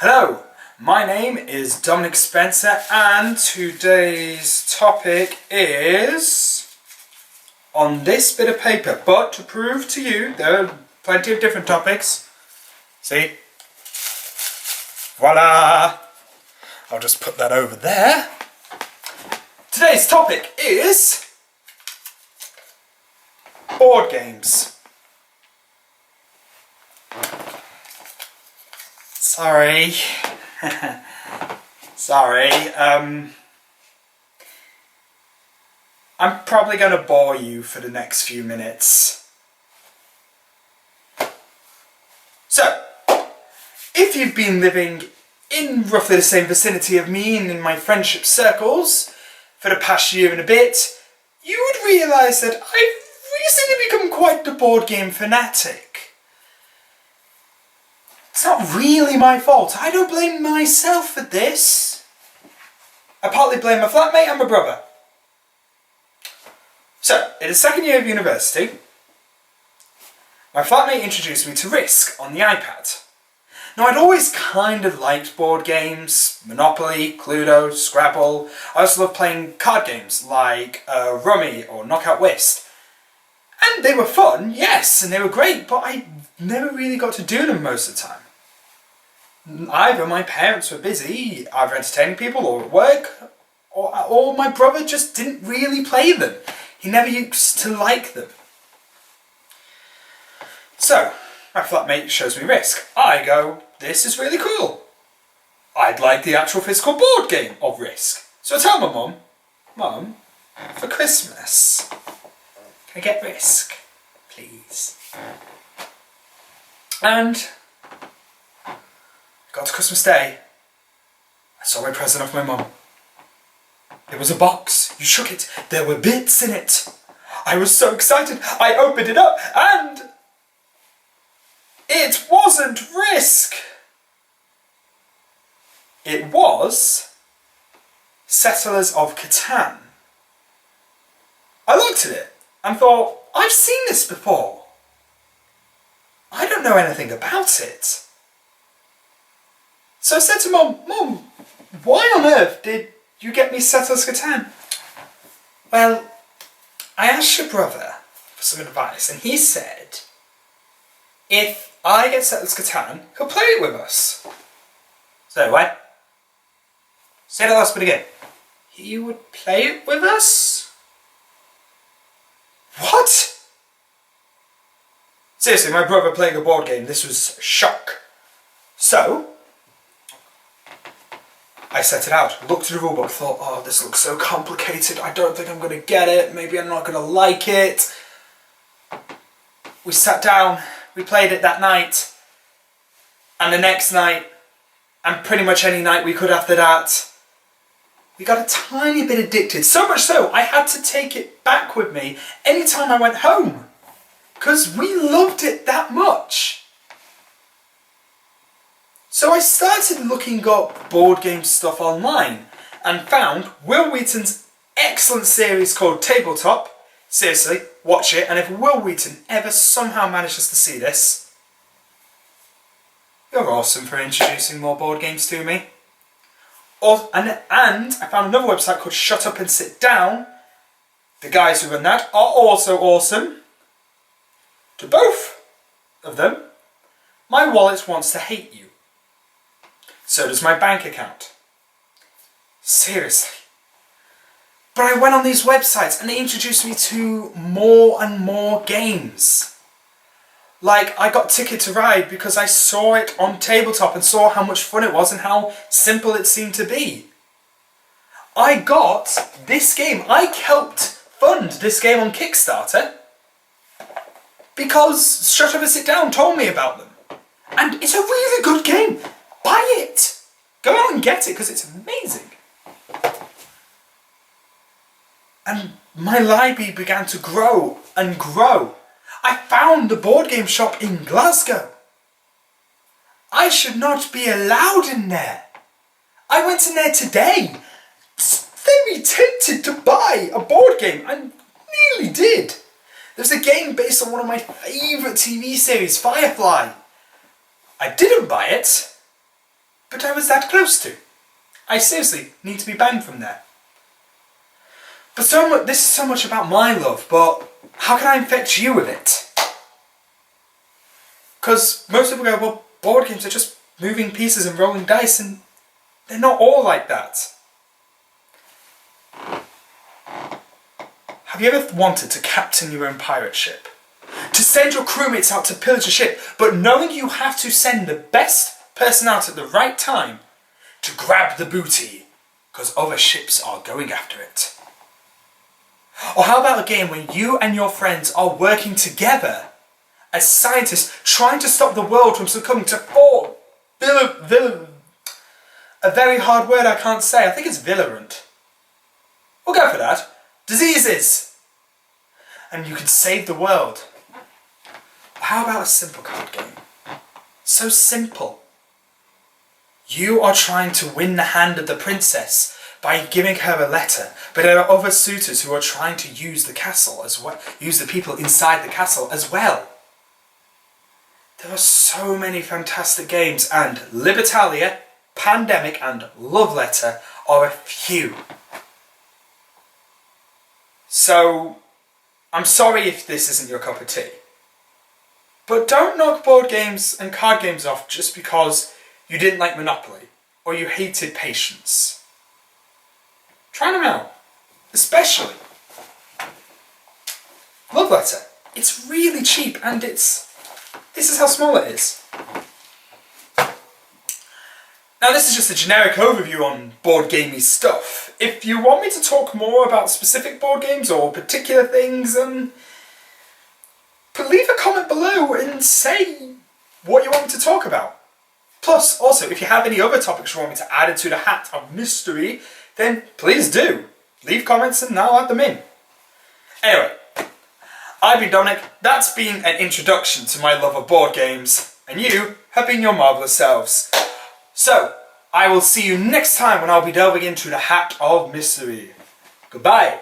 Hello, my name is Dominic Spencer and today's topic is on this bit of paper, but to prove to you there are plenty of different topics. See? Voila! I'll just put that over there. Today's topic is board games. Sorry. Sorry. I'm probably going to bore you for the next few minutes. So, if you've been living in roughly the same vicinity of me and in my friendship circles for the past year and a bit, you would realise that I've recently become quite the board game fanatic. It's not really my fault. I don't blame myself for this. I partly blame my flatmate and my brother. So, in the second year of university, my flatmate introduced me to Risk on the iPad. Now, I'd always kind of liked board games, Monopoly, Cluedo, Scrabble. I also love playing card games like Rummy or Knockout Whist. And they were fun, yes, and they were great, but I never really got to do them most of the time. Either my parents were busy, either entertaining people or at work, or my brother just didn't really play them. He never used to like them. So, my flatmate shows me Risk. I go, this is really cool. I'd like the actual physical board game of Risk. So I tell my Mum, for Christmas, can I get Risk, please? And got to Christmas Day, I saw my present off my mum. It was a box. You shook it. There were bits in it. I was so excited. I opened it up and it wasn't Risk. It was Settlers of Catan. I looked at it and thought, I've seen this before. I don't know anything about it. So I said to Mum, why on earth did you get me Settlers of Catan? Well, I asked your brother for some advice and he said, if I get Settlers of Catan, he'll play it with us. So what? Say the last bit again. He would play it with us? What? Seriously, my brother playing a board game, this was shock. So, I set it out, looked at the rulebook, thought, oh, this looks so complicated, I don't think I'm going to get it, maybe I'm not going to like it. We sat down, we played it that night, and the next night, and pretty much any night we could after that, we got a tiny bit addicted, so much so I had to take it back with me anytime I went home, because we loved it that much. So I started looking up board game stuff online and found Will Wheaton's excellent series called Tabletop. Seriously, watch it, and if Will Wheaton ever somehow manages to see this, you're awesome for introducing more board games to me. And I found another website called Shut Up and Sit Down. The guys who run that are also awesome. To both of them, my wallet wants to hate you. So does my bank account. Seriously. But I went on these websites and they introduced me to more and more games. Like, I got Ticket to Ride because I saw it on Tabletop and saw how much fun it was and how simple it seemed to be. I got this game. I helped fund this game on Kickstarter because Shut Up and Sit Down told me about them. And it's a really good game. Buy it! Go out and get it because it's amazing. And my library began to grow and grow. I found the board game shop in Glasgow. I should not be allowed in there. I went in there today. Very tempted to buy a board game. I nearly did. There's a game based on one of my favourite TV series, Firefly. I didn't buy it but I was that close to. I seriously need to be banned from there. But this is so much about my love, but how can I infect you with it? Because most people go, well, board games are just moving pieces and rolling dice, and they're not all like that. Have you ever wanted to captain your own pirate ship? To send your crewmates out to pillage a ship, but knowing you have to send the best person out at the right time to grab the booty, because other ships are going after it? Or how about a game where you and your friends are working together as scientists trying to stop the world from succumbing to a very hard word I can't say. I think it's virulent. We'll go for that. Diseases! And you can save the world. How about a simple card game? So simple. You are trying to win the hand of the princess by giving her a letter, but there are other suitors who are trying to use the castle as well, use the people inside the castle as well. There are so many fantastic games, and Libertalia, Pandemic and Love Letter are a few. So, I'm sorry if this isn't your cup of tea. But don't knock board games and card games off just because you didn't like Monopoly or you hated Patience. Try them out. Especially Love Letter. It's really cheap and this is how small it is. Now this is just a generic overview on board gamey stuff. If you want me to talk more about specific board games or particular things, leave a comment below and say what you want me to talk about. Plus, also, if you have any other topics you want me to add into the hat of mystery, then please do. Leave comments and I'll add them in. Anyway, I've been Dominic, that's been an introduction to my love of board games, and you have been your marvellous selves. So, I will see you next time when I'll be delving into the hat of mystery. Goodbye.